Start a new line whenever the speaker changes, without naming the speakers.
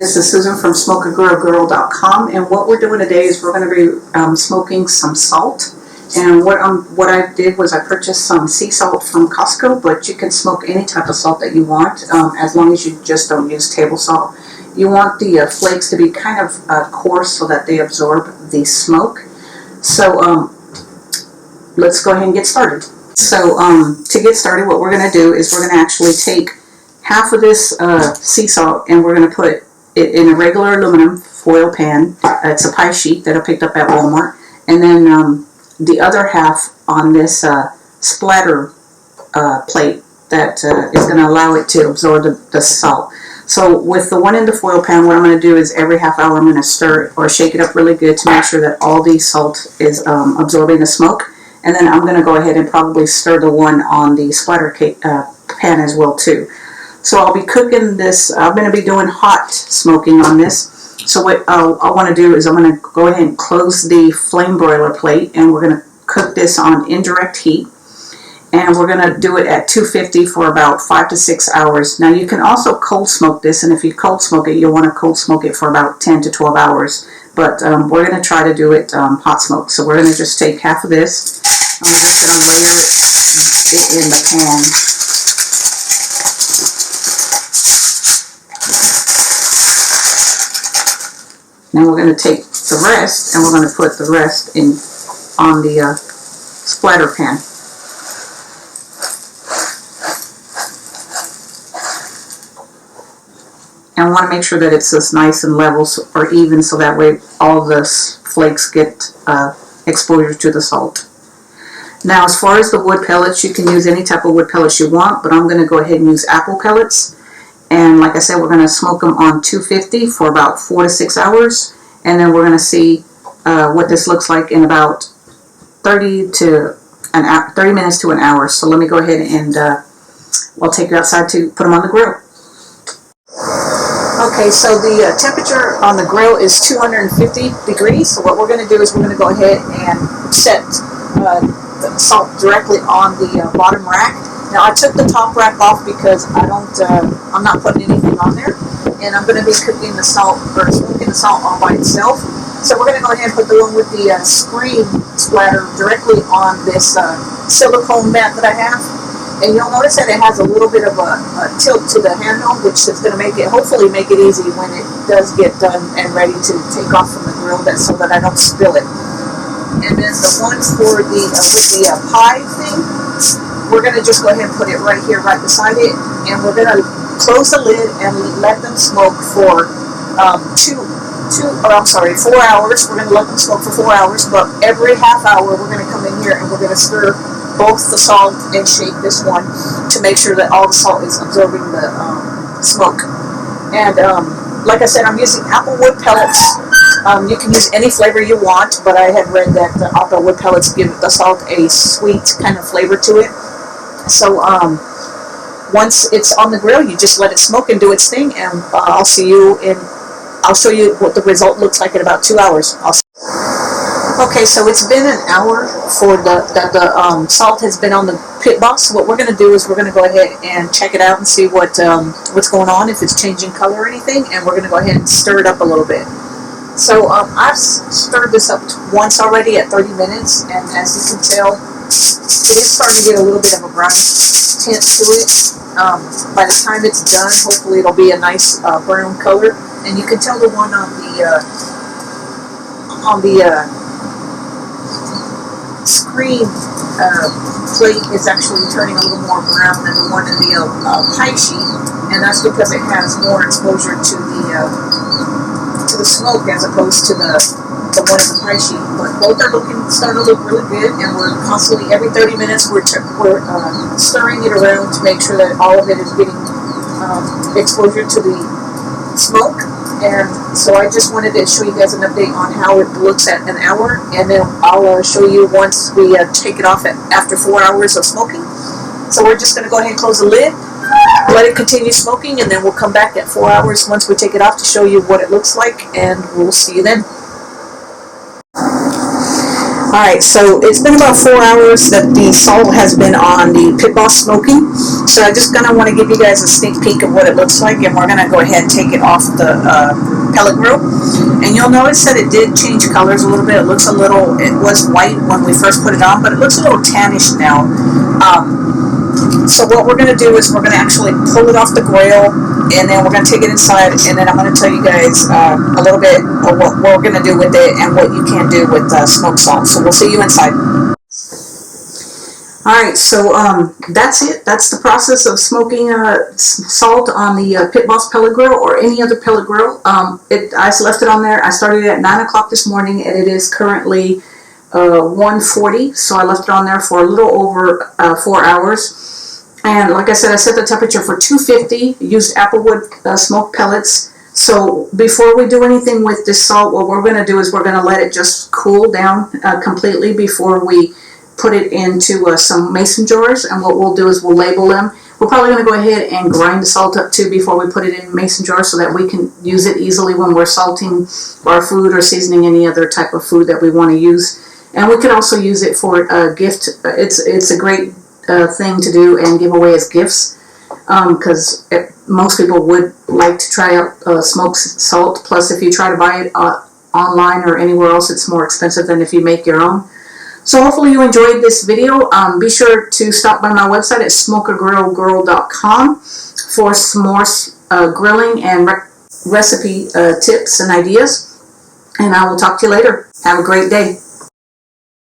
This is Susan from SmokeAGrillGirl.com, and what we're doing today is we're going to be smoking some salt. And what I did was I purchased some sea salt from Costco, but you can smoke any type of salt that you want, as long as you just don't use table salt. You want the flakes to be kind of coarse so that they absorb the smoke. So let's go ahead and get started. So to get started, what we're going to do is we're going to actually take half of this sea salt and we're going to put it in a regular aluminum foil pan. It's a pie sheet that I picked up at Walmart. And then the other half on this splatter plate that is going to allow it to absorb the salt. So with the one in the foil pan, what I'm going to do is every half hour I'm going to stir it or shake it up really good to make sure that all the salt is absorbing the smoke. And then I'm going to go ahead and probably stir the one on the splatter cake, pan as well too. So I'll be cooking this. I'm going to be doing hot smoking on this. So what I want to do is I'm going to go ahead and close the flame broiler plate, and we're going to cook this on indirect heat. And we're going to do it at 250 for about 5 to 6 hours. Now you can also cold smoke this, and if you cold smoke it, you'll want to cold smoke it for about 10 to 12 hours. But we're going to try to do it hot smoke. So we're going to just take half of this. I'm just going to layer it in the pan. Now we're going to take the rest and we're going to put the rest in on the splatter pan. And I want to make sure that it's just nice and level or even, so that way all the flakes get exposure to the salt. Now as far as the wood pellets, you can use any type of wood pellets you want, but I'm going to go ahead and use apple pellets. And like I said, we're going to smoke them on 250 for about 4 to 6 hours. And then we're going to see what this looks like in about 30 minutes to an hour. So let me go ahead and I'll take you outside to put them on the grill. Okay, so the temperature on the grill is 250 degrees. So what we're going to do is we're going to go ahead and set the salt directly on the bottom rack. Now I took the top rack off because I'm not putting anything on there, and I'm going to be cooking the salt or smoking the salt all by itself. So we're going to go ahead and put the one with the screen splatter directly on this silicone mat that I have, and you'll notice that it has a little bit of a tilt to the handle, which is going to hopefully make it easy when it does get done and ready to take off from the grill, so that I don't spill it. And then the one for the with the pie thing, we're going to just go ahead and put it right here, right beside it, and we're going to close the lid and let them smoke for 4 hours. We're going to let them smoke for 4 hours, but every half hour we're going to come in here and we're going to stir both the salt and shake this one to make sure that all the salt is absorbing the smoke. And like I said, I'm using applewood pellets. You can use any flavor you want, but I had read that the applewood pellets give the salt a sweet kind of flavor to it. So once it's on the grill, you just let it smoke and do its thing, and I'll show you what the result looks like in about 2 hours. Okay, so it's been an hour for the salt has been on the pit box. So what we're going to do is we're going to go ahead and check it out and see what's going on, if it's changing color or anything, and we're going to go ahead and stir it up a little bit. So I've stirred this up once already at 30 minutes, and as you can tell, it is starting to get a little bit of a brown tint to it. By the time it's done, hopefully it'll be a nice brown color, and you can tell the one on the screen plate is actually turning a little more brown than the one in the pie sheet, and that's because it has more exposure to the smoke as opposed to the one in the pie sheet. But both are starting to look really good, and we're constantly, every 30 minutes, we're stirring it around to make sure that all of it is getting exposure to the smoke. And so I just wanted to show you guys an update on how it looks at an hour, and then I'll show you once we take it off after 4 hours of smoking. So we're just going to go ahead and close the lid, let it continue smoking, and then we'll come back at 4 hours once we take it off to show you what it looks like, and we'll see you then. Alright, so it's been about 4 hours that the salt has been on the Pit Boss smoking. So I just gonna want to give you guys a sneak peek of what it looks like, and we're gonna go ahead and take it off the pellet grill. And you'll notice that it did change colors a little bit. It was white when we first put it on, but it looks a little tannish now. So what we're going to do is we're going to actually pull it off the grill, and then we're going to take it inside, and then I'm going to tell you guys a little bit of what we're going to do with it and what you can do with smoked salt. So we'll see you inside. Alright, so that's it. That's the process of smoking salt on the Pit Boss pellet grill or any other pellet grill. I left it on there. I started it at 9 o'clock this morning, and it is currently 1:40, so I left it on there for a little over 4 hours. And like I said, I set the temperature for 250, used applewood smoked pellets. So before we do anything with this salt, what we're going to do is we're going to let it just cool down completely before we put it into some mason jars. And what we'll do is we'll label them. We're probably going to go ahead and grind the salt up too before we put it in mason jars so that we can use it easily when we're salting our food or seasoning any other type of food that we want to use. And we can also use it for a gift. It's a great thing to do and give away as gifts, because most people would like to try out smoked salt. Plus, if you try to buy it online or anywhere else, it's more expensive than if you make your own. So hopefully you enjoyed this video. Be sure to stop by my website at smokeagrillgirl.com for some more grilling and recipe tips and ideas. And I will talk to you later. Have a great day.